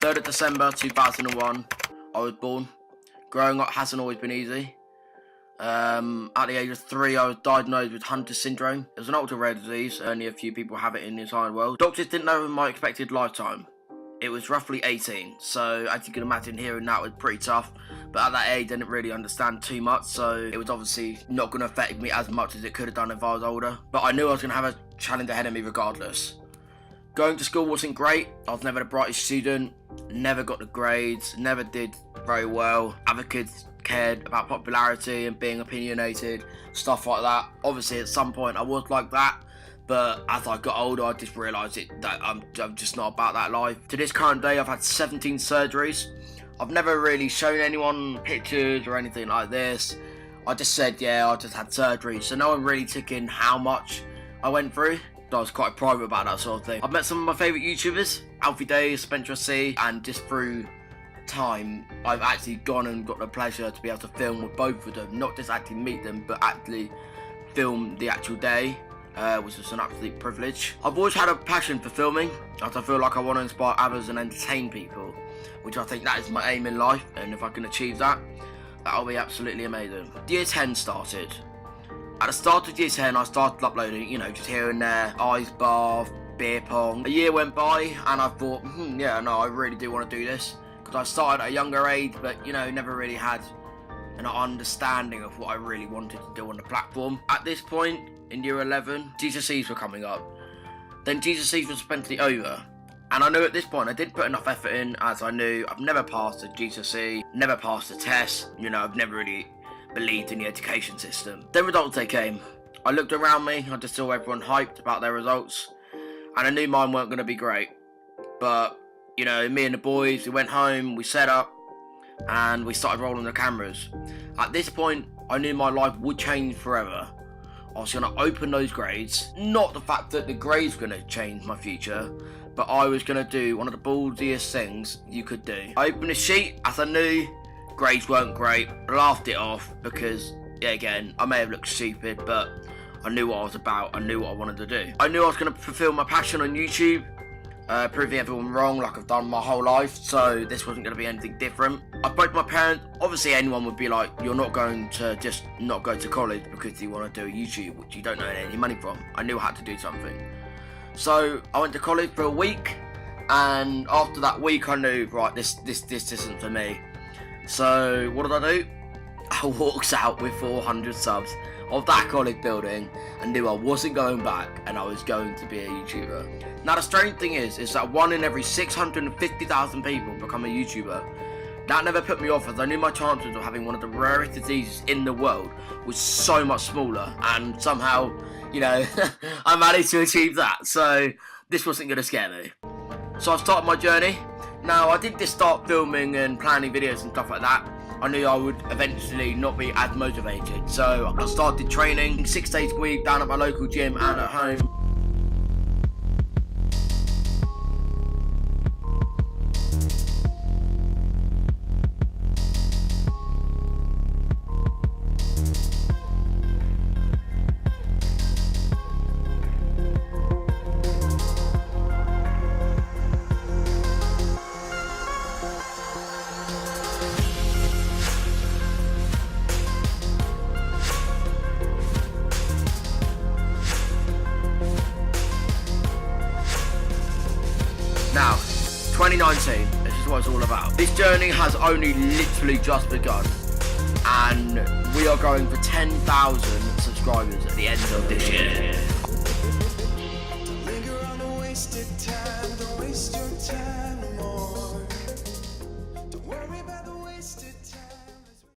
3rd of December 2001, I was born. Growing up hasn't always been easy. At the age of 3, I was diagnosed with Hunter's syndrome. It was an ultra-rare disease. Only a few people have it in the entire world. Doctors didn't know my expected lifetime. It was roughly 18, so as you can imagine, hearing that was pretty tough. But at that age, I didn't really understand too much, so it was obviously not going to affect me as much as it could have done if I was older. But I knew I was going to have a challenge ahead of me regardless. Going to school wasn't great. I was never the brightest student, never got the grades, never did very well. Other kids cared about popularity and being opinionated, stuff like that. Obviously, at some point, I was like that. But as I got older, I just realised that I'm just not about that life. To this current day, I've had 17 surgeries. I've never really shown anyone pictures or anything like this. I just said, yeah, I just had surgery. So no one really took in how much I went through. I was quite private about that sort of thing. I've met some of my favourite YouTubers, Alfie Days, Spencer C, and just through time, I've actually gone and got the pleasure to be able to film with both of them. Not just actually meet them, but actually film the actual day. Which is an absolute privilege. I've always had a passion for filming, as I feel like I want to inspire others and entertain people, which I think that is my aim in life, and if I can achieve that, that'll be absolutely amazing. Year 10 started. At the start of year 10, I started uploading, just here and there, ice bath, beer pong. A year went by, and I thought, yeah, no, I really do want to do this, because I started at a younger age, but, never really had an understanding of what I really wanted to do on the platform. At this point, in year 11, GCSEs were coming up. Then GCSEs was eventually over. And I knew at this point I didn't put enough effort in, as I knew I've never passed a GCSE, never passed a test, I've never really believed in the education system. Then results day came. I looked around me, I just saw everyone hyped about their results, and I knew mine weren't going to be great. But, me and the boys, we went home, we set up, and we started rolling the cameras. At this point, I knew my life would change forever. I was going to open those grades. Not the fact that the grades were going to change my future, but I was going to do one of the ballsiest things you could do. I opened a sheet, as I knew grades weren't great. I laughed it off because, yeah, again, I may have looked stupid, but I knew what I was about. I knew what I wanted to do. I knew I was going to fulfill my passion on YouTube, proving everyone wrong like I've done my whole life, so this wasn't going to be anything different. I spoke to my parents. Obviously anyone would be like, you're not going to just not go to college because you want to do YouTube, which you don't earn any money from. I knew I had to do something. So I went to college for a week, and after that week I knew, right, this isn't for me. So what did I do? I walked out with 400 subs of that college building and knew I wasn't going back and I was going to be a YouTuber. Now the strange thing is that 1 in every 650,000 people become a YouTuber. That never put me off, as I knew my chances of having one of the rarest diseases in the world was so much smaller, and somehow, I managed to achieve that, so this wasn't going to scare me. So I started my journey. Now I didn't just start filming and planning videos and stuff like that. I knew I would eventually not be as motivated, so I started training 6 days a week down at my local gym and at home. Now, 2019, this is what it's all about. This journey has only literally just begun, and we are going for 10,000 subscribers at the end of this year.